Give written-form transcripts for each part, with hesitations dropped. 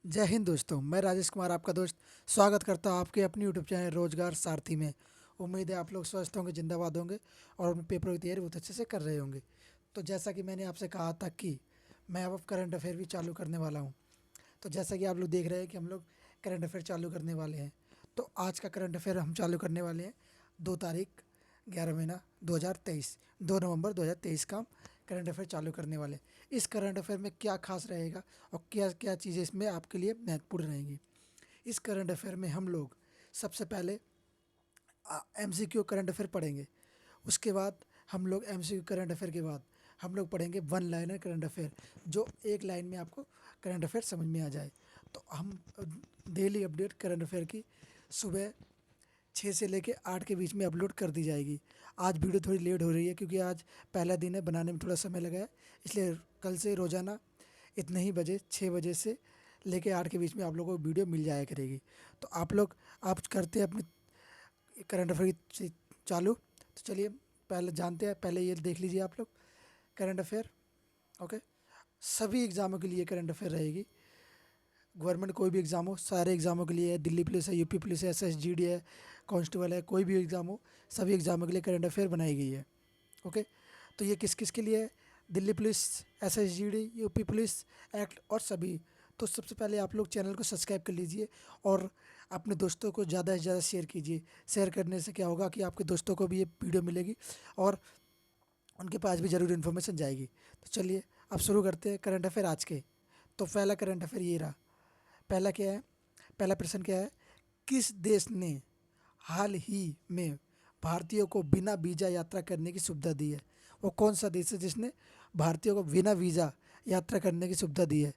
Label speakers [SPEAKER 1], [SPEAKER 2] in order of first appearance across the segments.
[SPEAKER 1] जय हिंद दोस्तों। मैं राजेश कुमार आपका दोस्त स्वागत करता हूं आपके अपनी यूट्यूब चैनल रोजगार सारथी में। उम्मीद है आप लोग स्वस्थ होंगे, जिंदाबाद होंगे और अपने पेपरों की तैयारी बहुत अच्छे से कर रहे होंगे। तो जैसा कि मैंने आपसे कहा था कि मैं अब करंट अफेयर भी चालू करने वाला हूं। तो जैसा कि आप लोग देख रहे हैं कि हम लोग करंट अफेयर चालू करने वाले हैं। तो आज का करंट अफेयर हम चालू करने वाले हैं 2 तारीख 11 महीना 2023, 2 नवंबर 2023 का हम करंट अफेयर चालू करने वाले हैं। इस करंट अफेयर में क्या खास रहेगा और क्या क्या चीज़ें इसमें आपके लिए महत्वपूर्ण रहेंगी। इस करंट अफेयर में हम लोग सबसे पहले एमसीक्यू करंट अफेयर पढ़ेंगे। उसके बाद हम लोग एमसीक्यू करंट अफेयर के बाद हम लोग पढ़ेंगे वन लाइनर करंट अफेयर, जो एक लाइन में आपको करंट अफेयर समझ में आ जाए। तो हम डेली अपडेट करंट अफेयर की सुबह 6 से लेके 8 के बीच में अपलोड कर दी जाएगी। आज वीडियो थोड़ी लेट हो रही है क्योंकि आज पहला दिन है, बनाने में थोड़ा समय लगा है। इसलिए कल से रोज़ाना इतने ही बजे 6 बजे से लेके 8 के बीच में आप लोगों को वीडियो मिल जाया करेगी। तो आप करते हैं अपनी करंट अफेयर की चालू। तो चलिए पहले जानते हैं, पहले ये देख लीजिए आप लोग करंट अफेयर। ओके, सभी एग्ज़ामों के लिए करंट अफेयर रहेगी। गवर्नमेंट कोई भी एग्ज़ाम हो, सारे एग्ज़ामों के लिए है। दिल्ली पुलिस है, यूपी पुलिस है, एसएसजीडी है, कांस्टेबल है, कोई भी एग्ज़ाम हो, सभी एग्ज़ामों के लिए करंट अफेयर बनाई गई है। ओके, तो ये किस किस के लिए है? Delhi police, SSGD, UP police act और सभी। तो सबसे पहले आप लोग चैनल को सब्सक्राइब कर लीजिए और अपने दोस्तों को ज़्यादा से ज़्यादा शेयर कीजिए। शेयर करने से क्या होगा कि आपके दोस्तों को भी ये वीडियो मिलेगी और उनके पास भी ज़रूर इन्फॉर्मेशन जाएगी। तो चलिए अब शुरू करते हैं करंट अफेयर आज के। तो पहला करंट अफेयर ये रहा। पहला क्या है? पहला प्रश्न क्या है? किस देश ने हाल ही में भारतीयों को बिना वीज़ा यात्रा करने की सुविधा दी है? वो कौन सा देश है जिसने भारतीयों को बिना वीज़ा यात्रा करने की सुविधा दी है?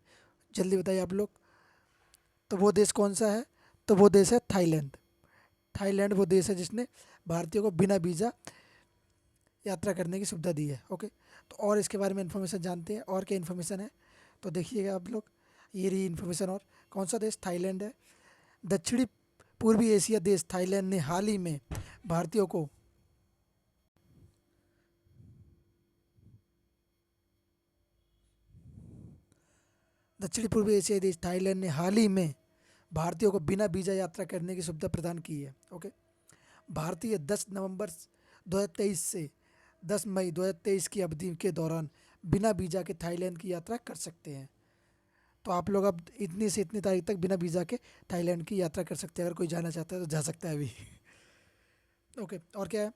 [SPEAKER 1] जल्दी बताइए आप लोग। तो वो देश कौन सा है? तो वो देश है थाईलैंड। थाईलैंड वो देश है जिसने भारतीयों को बिना वीज़ा यात्रा करने की सुविधा दी है। ओके, तो और इसके बारे में इन्फॉर्मेशन जानते हैं। और क्या इन्फॉर्मेशन है तो देखिएगा आप लोग। ये रही इन्फॉर्मेशन। और कौन सा देश? थाईलैंड है। दक्षिणी पूर्वी एशिया देश थाईलैंड ने हाल ही में भारतीयों को दक्षिणी पूर्वी एशियाई देश थाईलैंड ने हाल ही में भारतीयों को बिना वीज़ा यात्रा करने की सुविधा प्रदान की है। ओके, भारतीय 10 नवंबर 2023 से 10 मई 2023 की अवधि के दौरान बिना वीज़ा के थाईलैंड की यात्रा कर सकते हैं। तो आप लोग अब इतनी से इतनी तारीख तक बिना वीज़ा के थाईलैंड की यात्रा कर सकते हैं। अगर कोई जाना चाहता है तो जा सकता है अभी। ओके, और क्या है?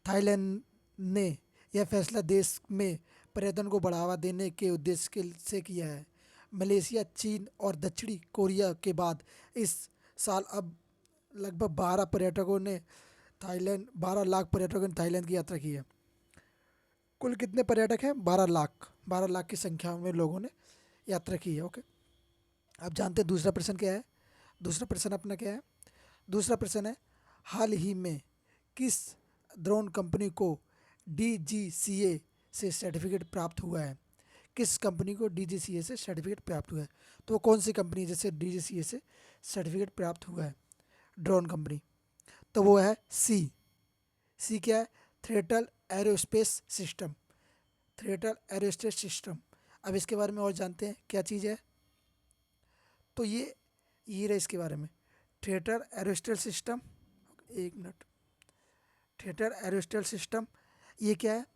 [SPEAKER 1] थाईलैंड ने यह फैसला देश में पर्यटन को बढ़ावा देने के उद्देश्य के से किया है। मलेशिया, चीन और दक्षिणी कोरिया के बाद इस साल अब लगभग 12 लाख पर्यटकों ने थाईलैंड की यात्रा की है। कुल कितने पर्यटक हैं? 12 लाख। 12 लाख की संख्या में लोगों ने यात्रा की है। ओके, अब जानते हैं दूसरा प्रश्न क्या है। दूसरा प्रश्न अपना क्या है? दूसरा प्रश्न है, हाल ही में किस ड्रोन कंपनी को डीजीसीए से सर्टिफिकेट प्राप्त हुआ है? किस कंपनी को डीजीसीए से सर्टिफिकेट प्राप्त हुआ है? तो वो कौन सी कंपनी है जिससे डीजीसीए से सर्टिफिकेट प्राप्त हुआ है ड्रोन कंपनी? तो वो है सी। सी क्या है? Throttle aerospace system. Throttle aerospace system. अब इसके बारे में और जानते हैं क्या चीज़ है। तो ये रहा इसके बारे में। Theatre aerostel system. एक मिनट। थिएटर एरोस्टेल सिस्टम ये क्या है?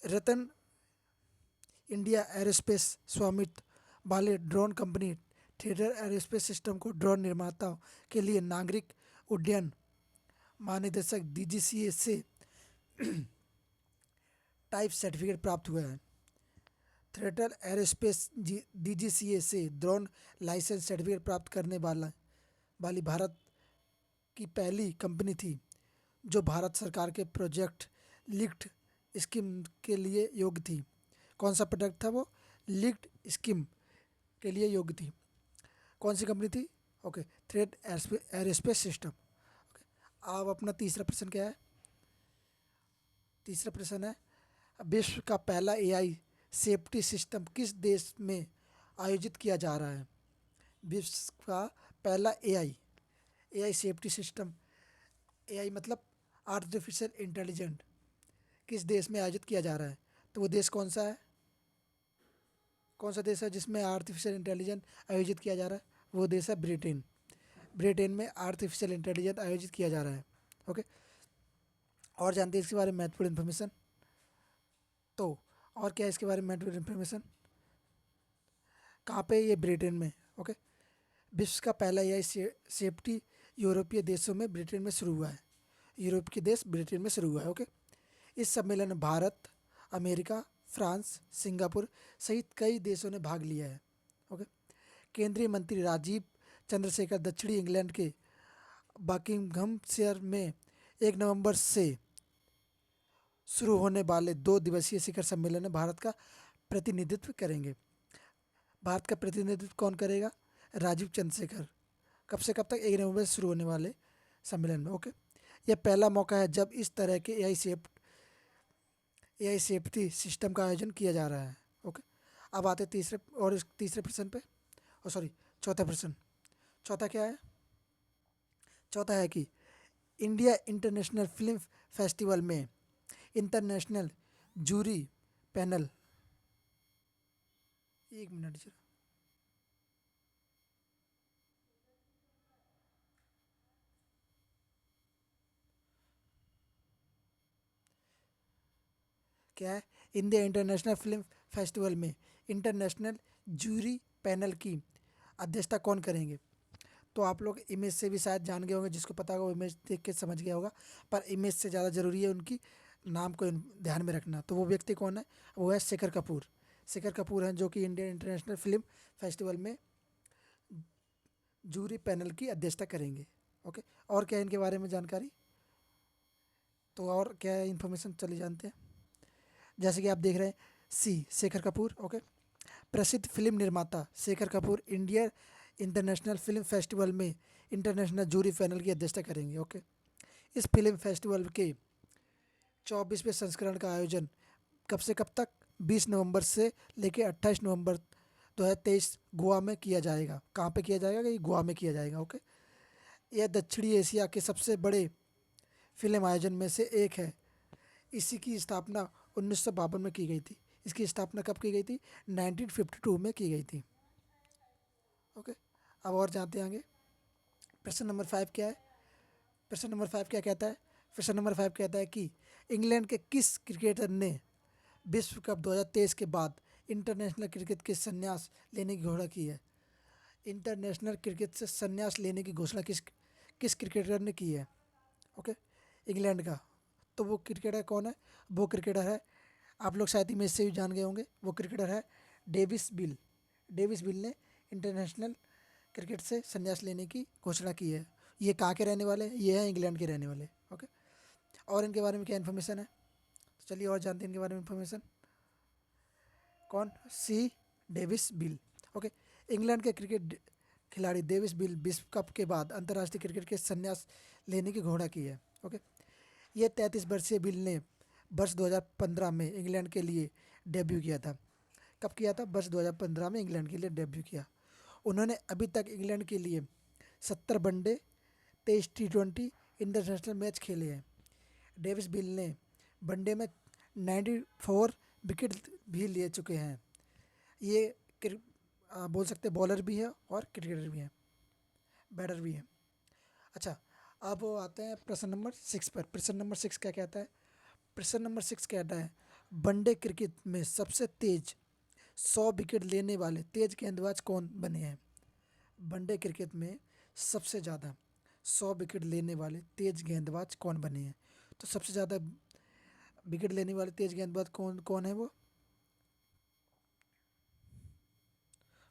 [SPEAKER 1] रतन इंडिया एरोस्पेस स्वामित्व वाले drone company theatre aerospace system को ड्रोन निर्माताओं के लिए नागरिक उड्डयन महानिदेशक डीजीसीए से टाइप सर्टिफिकेट प्राप्त हुआ है। थिएटर एरोस्पेस डीजीसीए से ड्रोन लाइसेंस सर्टिफिकेट प्राप्त करने वाली भारत की पहली कंपनी थी जो भारत सरकार के प्रोजेक्ट लिक्ट स्कीम के लिए योग्य थी। कौन सा प्रोडक्ट था वो? लिक्ट स्कीम के लिए योग्य थी। कौन सी कंपनी थी? Okay, thread aerospace system. Okay, अब अपना तीसरा प्रश्न क्या है? तीसरा प्रश्न है, विश्व का पहला एआई सेफ्टी सिस्टम किस देश में आयोजित किया जा रहा है? विश्व का पहला एआई सेफ्टी सिस्टम, एआई मतलब आर्टिफिशियल इंटेलिजेंट, किस देश में आयोजित किया जा रहा है? तो वो देश कौन सा देश है जिसमें आर्टिफिशियल इंटेलिजेंस आयोजित किया जा रहा है? वो देश है ब्रिटेन। ब्रिटेन में आर्टिफिशियल इंटेलिजेंस आयोजित किया जा रहा है। ओके, और जानते हैं इसके बारे में महत्वपूर्ण इन्फॉर्मेशन? तो और क्या है इसके बारे में महत्वपूर्ण इन्फॉर्मेशन? कहाँ पे? ये ब्रिटेन में। ओके, विश्व का पहला एआई सेफ्टी यूरोपीय देशों में ब्रिटेन में शुरू हुआ है। यूरोप के देश ब्रिटेन में शुरू हुआ है। ओके, इस सम्मेलन में भारत, अमेरिका, फ्रांस, सिंगापुर सहित कई देशों ने भाग लिया है। ओके, केंद्रीय मंत्री राजीव चंद्रशेखर दक्षिणी इंग्लैंड के बकिंघमशायर में 1 नवंबर से शुरू होने वाले 2 दिवसीय शिखर सम्मेलन में भारत का प्रतिनिधित्व करेंगे। भारत का प्रतिनिधित्व कौन करेगा? राजीव चंद्रशेखर। कब से कब तक? 1 नवंबर से शुरू होने वाले सम्मेलन में। ओके, यह पहला मौका है जब इस तरह के एआई सेफ्टी सिस्टम का आयोजन किया जा रहा है। ओके, अब आते तीसरे प्रश्न पे। ओ सॉरी, चौथा प्रश्न। चौथा क्या है? चौथा है कि इंडिया इंटरनेशनल फिल्म फेस्टिवल में इंटरनेशनल जूरी पैनल, 1 मिनट जरा, क्या है? इंडिया इंटरनेशनल फिल्म फेस्टिवल में इंटरनेशनल जूरी पैनल की अध्यक्षता कौन करेंगे? तो आप लोग इमेज से भी शायद जान गए होंगे, जिसको पता होगा वो इमेज देख के समझ गया होगा, पर इमेज से ज़्यादा ज़रूरी है उनकी नाम को ध्यान में रखना। तो वो व्यक्ति कौन है? वो है शेखर कपूर। शेखर कपूर हैं जो कि इंडियन इंटरनेशनल फिल्म फेस्टिवल में जूरी पैनल की अध्यक्षता करेंगे। ओके, और क्या है इनके बारे में जानकारी? तो और क्या इन्फॉर्मेशन चली जानते हैं? जैसे कि आप देख रहे हैं, शेखर कपूर। ओके, प्रसिद्ध फिल्म निर्माता Shekhar Kapoor India international film festival में इंटरनेशनल जूरी पैनल की अध्यक्षता करेंगे। ओके, इस फिल्म फेस्टिवल के 24वें संस्करण का आयोजन कब से कब तक? 20 नवंबर से लेकर 28 नवंबर 2023 गोवा में किया जाएगा। कहाँ पे किया जाएगा? ये गोवा में किया जाएगा। ओके, यह दक्षिणी एशिया के सबसे बड़े फिल्म आयोजन में से एक है। इसी की स्थापना 1952 में की गई थी। इसकी स्थापना कब की गई थी? 1952 में की गई थी। ओके, अब और जानते हैं आगे। प्रश्न नंबर 5 क्या है? प्रश्न नंबर 5 क्या कहता है? प्रश्न नंबर 5 कहता है कि इंग्लैंड के किस क्रिकेटर ने विश्व कप 2023 के बाद इंटरनेशनल क्रिकेट के संन्यास लेने की घोषणा की है? इंटरनेशनल क्रिकेट से संन्यास लेने की घोषणा किस किस क्रिकेटर ने की है? ओके, इंग्लैंड का। तो वो क्रिकेटर कौन है? वो क्रिकेटर है, आप लोग शायद इमेज से भी जान गए होंगे, वो क्रिकेटर है डेविस बिल। डेविस बिल ने इंटरनेशनल क्रिकेट से संन्यास लेने की घोषणा की है। ये कहाँ के रहने वाले हैं? ये हैं इंग्लैंड के रहने वाले। ओके, और इनके बारे में क्या इन्फॉर्मेशन है? तो चलिए और जानते हैं इनके बारे में इन्फॉर्मेशन। कौन? Davis bill. ओके, इंग्लैंड के क्रिकेट खिलाड़ी डेविस बिल विश्व कप के बाद अंतर्राष्ट्रीय क्रिकेट के संन्यास लेने की घोषणा की है। ओके, ये 33 वर्षीय बिल ने वर्ष 2015 में इंग्लैंड के लिए डेब्यू किया था। कब किया था? वर्ष 2015 में इंग्लैंड के लिए डेब्यू किया। उन्होंने अभी तक इंग्लैंड के लिए 70 वनडे, 23 T20 इंटरनेशनल मैच खेले हैं। डेविस बिल ने वनडे में 94 विकेट भी ले चुके हैं। ये बोल सकते बॉलर भी है और क्रिकेटर भी हैं, बैटर भी हैं। अच्छा, अब आते हैं प्रश्न नंबर 6 पर। प्रश्न नंबर 6 क्या कहता है? प्रश्न नंबर 6 कहता है वनडे क्रिकेट में सबसे तेज 100 विकेट लेने वाले तेज गेंदबाज कौन बने हैं? वनडे क्रिकेट में सबसे ज़्यादा 100 विकेट लेने वाले तेज गेंदबाज कौन बने हैं? तो सबसे ज़्यादा विकेट लेने वाले तेज गेंदबाज कौन कौन है? वो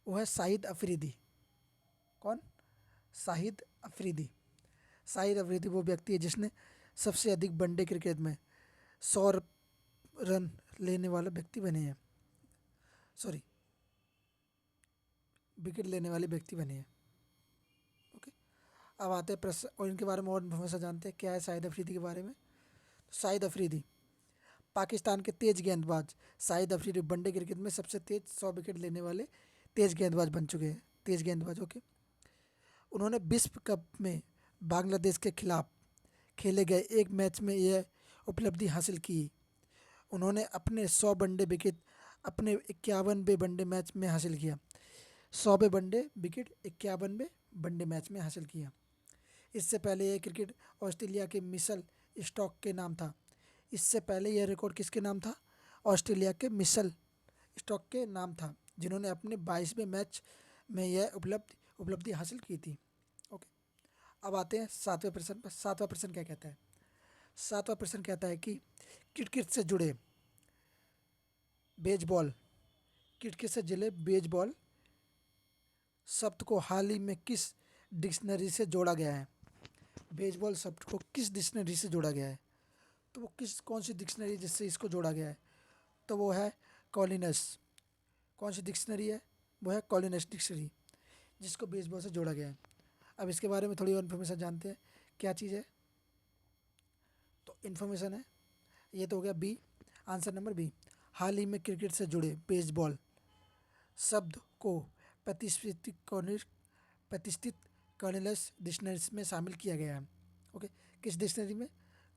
[SPEAKER 1] है शाहिद अफरीदी। कौन? शाहिद अफरीदी। शाहिद अफरीदी वो व्यक्ति है जिसने सबसे अधिक वनडे क्रिकेट में 100 रन लेने वाला व्यक्ति बने हैं। सॉरी, विकेट लेने वाले व्यक्ति बने हैं। ओके, अब आते हैं प्रश्न और इनके बारे में और इन्फॉर्मेशन जानते हैं। क्या है शाहिद अफरीदी के बारे में? तो शाहिद अफरीदी पाकिस्तान के तेज गेंदबाज शाहिद अफरीदी वनडे क्रिकेट में सबसे तेज 100 विकेट लेने वाले तेज गेंदबाज बन चुके हैं। तेज गेंदबाज। ओके, उन्होंने विश्व कप में बांग्लादेश के खिलाफ खेले गए एक मैच में यह उपलब्धि हासिल की। उन्होंने अपने 100 वनडे विकेट अपने 51वें वनडे मैच में हासिल किया। 100वें वनडे विकेट 51वें वनडे मैच में हासिल किया। इससे पहले यह क्रिकेट ऑस्ट्रेलिया के मिशेल स्टॉक के नाम था। इससे पहले यह रिकॉर्ड किसके नाम था? ऑस्ट्रेलिया के मिशेल स्टॉक के नाम था, जिन्होंने अपने 22वें मैच में यह उपलब्धि हासिल की थी। ओके, अब आते हैं 7वें प्रश्न पर। 7वां प्रश्न क्या कहता है? 7वां प्रश्न कहता है कि क्रिकेट से जुड़े बेसबॉल क्रिकेट से जुड़े बेसबॉल शब्द को हाल ही में किस डिक्शनरी से जोड़ा गया है? बेसबॉल शब्द को किस डिक्शनरी से जोड़ा गया है? तो वो कौन सी डिक्शनरी जिससे इसको जोड़ा गया है? तो वो है कॉलिनस। कौन सी डिक्शनरी है? वो है कॉलिनस डिक्शनरी, जिसको बेसबॉल से जोड़ा गया है। अब इसके बारे में थोड़ी और इन्फॉर्मेशन जानते हैं, क्या चीज़ है। तो इन्फॉर्मेशन है, ये तो हो गया बी, आंसर नंबर बी। हाल ही में क्रिकेट से जुड़े बेसबॉल शब्द को प्रतिष्ठित कॉलिनस डिक्शनरी में शामिल किया गया है। ओके, किस डिक्शनरी में?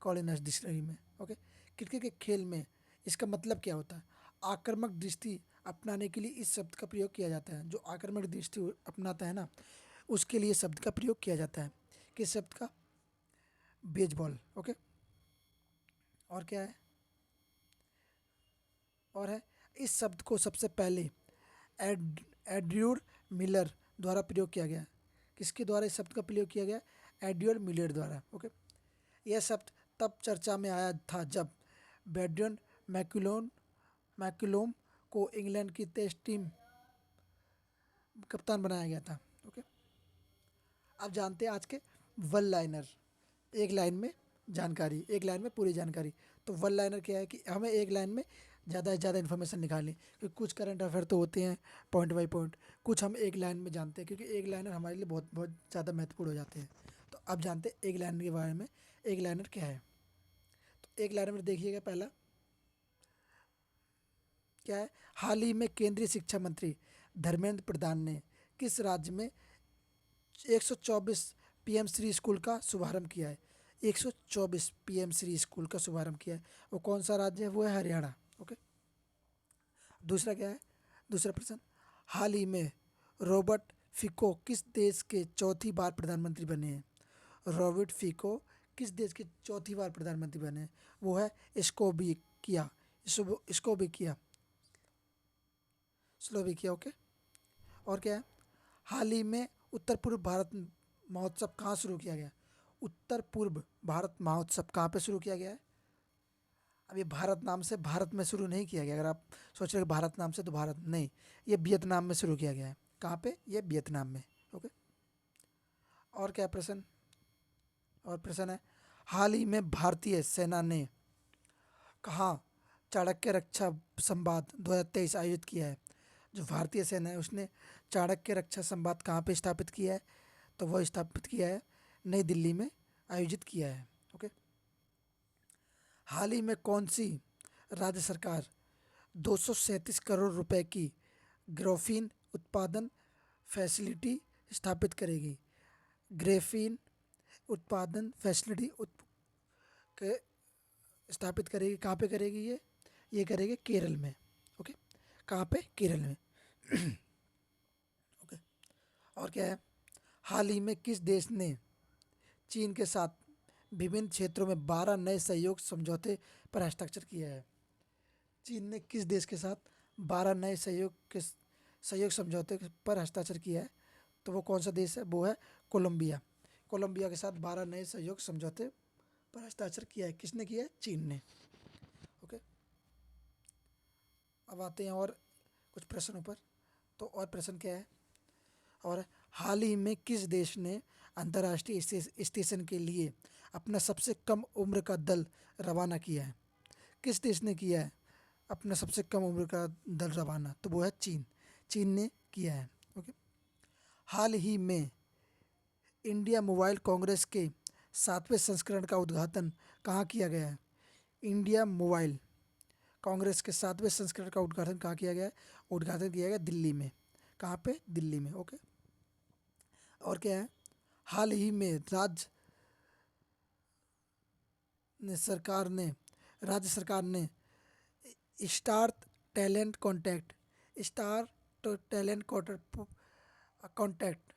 [SPEAKER 1] कॉलिनस डिक्शनरी में। ओके, क्रिकेट के खेल में इसका मतलब क्या होता है? आक्रामक दृष्टि अपनाने के लिए इस शब्द का प्रयोग किया जाता है। जो आक्रामक दृष्टि अपनाता है ना, उसके लिए शब्द का प्रयोग किया जाता है। किस शब्द का? बेसबॉल। ओके, और क्या है? और है, इस शब्द को सबसे पहले एड्यूर्ड मिलर द्वारा प्रयोग किया गया। किसके द्वारा इस शब्द का प्रयोग किया गया? एड्यूर्ड मिलर द्वारा। ओके, यह शब्द तब चर्चा में आया था जब ब्रैंडन मैकुलम को इंग्लैंड की टेस्ट टीम कप्तान बनाया गया था। ओके, अब जानते हैं आज के वन लाइनर। एक लाइन में जानकारी, एक लाइन में पूरी जानकारी। तो वन लाइनर क्या है कि हमें एक लाइन में ज़्यादा से ज़्यादा इन्फॉर्मेशन निकालनी, क्योंकि कुछ करंट अफेयर तो होते हैं पॉइंट बाय पॉइंट, कुछ हम एक लाइन में जानते हैं, क्योंकि एक लाइनर हमारे लिए बहुत बहुत ज़्यादा महत्वपूर्ण हो जाते हैं। तो अब जानते हैं एक लाइनर के बारे में। एक लाइनर क्या है? तो एक लाइनर में देखिएगा, पहला क्या है? हाल ही में केंद्रीय शिक्षा मंत्री धर्मेंद्र प्रधान ने किस राज्य में 124 पीएम श्री स्कूल का शुभारंभ किया है? 124 पीएम श्री स्कूल का शुभारंभ किया है। वो कौन सा राज्य है? वो है हरियाणा। ओके, दूसरा क्या है? दूसरा प्रश्न, हाल ही में रॉबर्ट फिको किस देश के चौथी बार प्रधानमंत्री बने हैं? रॉबर्ट फिको किस देश के चौथी बार प्रधानमंत्री बने हैं? वो है स्लोवाकिया। स्लोवाकिया। स्लोवाकिया। ओके, और क्या है? हाल ही में उत्तर पूर्व भारत महोत्सव कहाँ शुरू किया गया? उत्तर पूर्व भारत महोत्सव कहाँ पे शुरू किया गया है? अब ये भारत नाम से भारत में शुरू नहीं किया गया। अगर आप सोच रहे हैं भारत नाम से, तो भारत नहीं, ये वियतनाम में शुरू किया गया है। कहाँ पे? ये वियतनाम में। ओके, और क्या प्रश्न? और प्रश्न है, हाल ही में भारतीय सेना ने कहाँ चाणक्य रक्षा संवाद 2023 आयोजित किया है? जो भारतीय सेना है उसने चाणक्य रक्षा संवाद कहाँ पे स्थापित किया है? तो वह स्थापित किया है नई दिल्ली में आयोजित किया है। ओके, हाल ही में कौन सी राज्य सरकार 237 करोड़ रुपए की ग्राफीन उत्पादन फैसिलिटी स्थापित करेगी? ग्राफीन उत्पादन फैसिलिटी के स्थापित करेगी। कहाँ पे करेगी ये करेगी केरल में। ओके, कहाँ पे? केरल में। ओके, और क्या है? हाल ही में किस देश ने चीन के साथ विभिन्न क्षेत्रों में 12 नए सहयोग समझौते पर हस्ताक्षर किया है? चीन ने किस देश के साथ 12 नए सहयोग समझौते पर हस्ताक्षर किया है? तो वो कौन सा देश है? वो है कोलंबिया। कोलंबिया के साथ 12 नए सहयोग समझौते पर हस्ताक्षर किया है। किसने किया है? चीन ने। ओके, अब आते हैं और कुछ प्रश्नों पर। तो और प्रश्न क्या है? और हाल ही में किस देश ने अंतर्राष्ट्रीय स्टेशन के लिए अपना सबसे कम उम्र का दल रवाना किया है? किस देश ने किया है अपना सबसे कम उम्र का दल रवाना? तो वो है चीन। चीन ने किया है। ओके, हाल ही में इंडिया मोबाइल कांग्रेस के 7वें संस्करण का उद्घाटन कहाँ किया गया है? इंडिया मोबाइल कांग्रेस के 7वें संस्करण का उद्घाटन कहाँ किया गया है? उद्घाटन किया गया दिल्ली में। कहाँ पे? दिल्ली में। ओके, और क्या है? हाल ही में राज्य सरकार ने star talent contact star talent contact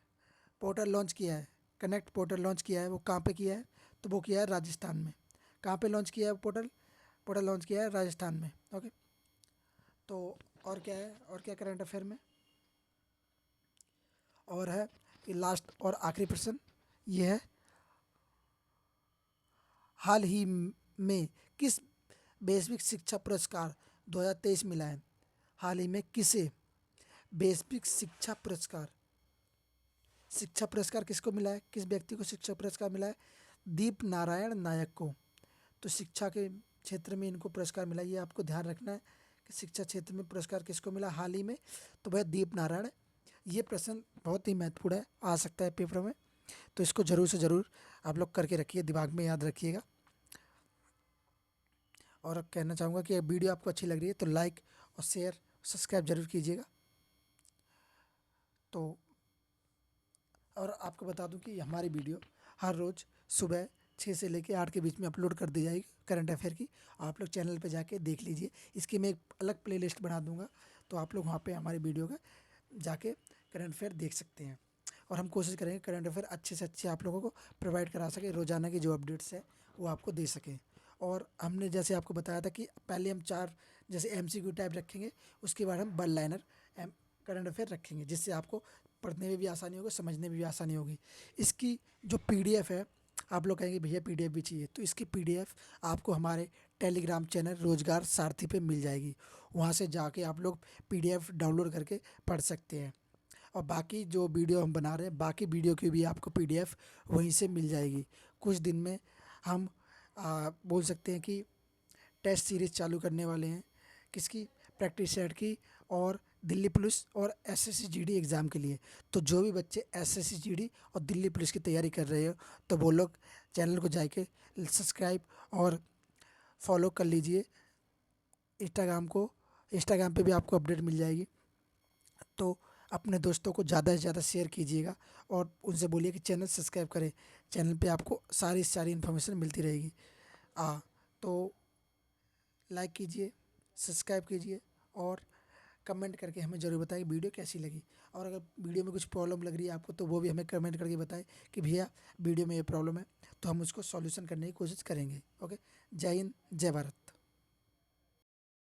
[SPEAKER 1] portal launch किया है, कनेक्ट पोर्टल लॉन्च किया है, वो कहाँ पे किया है? तो वो किया है राजस्थान में। कहाँ पे लॉन्च किया है पोर्टल? पोर्टल लॉन्च किया है राजस्थान में। ओके, तो और क्या है, और क्या करंट अफेयर में और है कि लास्ट और आखिरी प्रश्न ये है, हाल ही में किस वैश्विक शिक्षा पुरस्कार 2023 मिला है? हाल ही में किसे वैश्विक शिक्षा पुरस्कार किसको मिला है? किस व्यक्ति को शिक्षा पुरस्कार मिला है? दीप नारायण नायक को। तो शिक्षा के क्षेत्र में इनको पुरस्कार मिला, ये आपको ध्यान रखना है कि शिक्षा क्षेत्र में पुरस्कार किसको मिला हाल ही में, तो वह दीप नारायण। ये प्रश्न बहुत ही महत्वपूर्ण है, आ सकता है पेपर में, तो इसको ज़रूर से ज़रूर आप लोग करके रखिए, दिमाग में याद रखिएगा। और कहना चाहूँगा कि वीडियो आपको अच्छी लग रही है तो लाइक और शेयर सब्सक्राइब जरूर कीजिएगा। तो और आपको बता दूं कि हमारी वीडियो हर रोज़ सुबह 6 से लेकर 8 के बीच में अपलोड कर दी जाएगी करंट अफेयर की। आप लोग चैनल पे जाके देख लीजिए, इसकी मैं एक अलग प्लेलिस्ट बना दूंगा, तो आप लोग वहाँ पे हमारी वीडियो का जाके करंट अफेयर देख सकते हैं। और हम कोशिश करेंगे करंट अफेयर अच्छे से अच्छे आप लोगों को प्रोवाइड करा सके, रोज़ाना की जो अपडेट्स है वो आपको दे सकें। और हमने जैसे आपको बताया था कि पहले हम 4 जैसे MCQ टाइप रखेंगे, उसके बाद हम वन लाइनर करंट अफेयर रखेंगे, जिससे आपको पढ़ने में भी आसानी होगी, समझने में भी आसानी होगी। इसकी जो PDF है, आप लोग कहेंगे भैया PDF भी चाहिए, तो इसकी PDF आपको हमारे टेलीग्राम चैनल रोजगार सारथी पे मिल जाएगी। वहाँ से जाके आप लोग PDF डाउनलोड करके पढ़ सकते हैं। और बाकी जो वीडियो हम बना रहे हैं, बाकी वीडियो की भी आपको PDF वहीं से मिल जाएगी। कुछ दिन में हम बोल सकते हैं कि टेस्ट सीरीज़ चालू करने वाले हैं, किसकी? प्रैक्टिस सेट की और दिल्ली पुलिस और SSC GD एग्ज़ाम के लिए। तो जो भी बच्चे SSC GD और दिल्ली पुलिस की तैयारी कर रहे हो, तो वो लोग चैनल को जाके सब्सक्राइब और फॉलो कर लीजिए। इंस्टाग्राम पे भी आपको अपडेट मिल जाएगी। तो अपने दोस्तों को ज़्यादा से ज़्यादा शेयर कीजिएगा और उनसे बोलिए कि चैनल सब्सक्राइब करें। चैनल पे आपको सारी इन्फॉर्मेशन मिलती रहेगी। तो लाइक कीजिए, सब्सक्राइब कीजिए और कमेंट करके हमें ज़रूर बताएं वीडियो कैसी लगी। और अगर वीडियो में कुछ प्रॉब्लम लग रही है आपको, तो वो भी हमें कमेंट करके बताएं कि भैया वीडियो में ये प्रॉब्लम है, तो हम उसको सॉल्यूशन करने की कोशिश करेंगे। ओके, जय हिंद, जय भारत।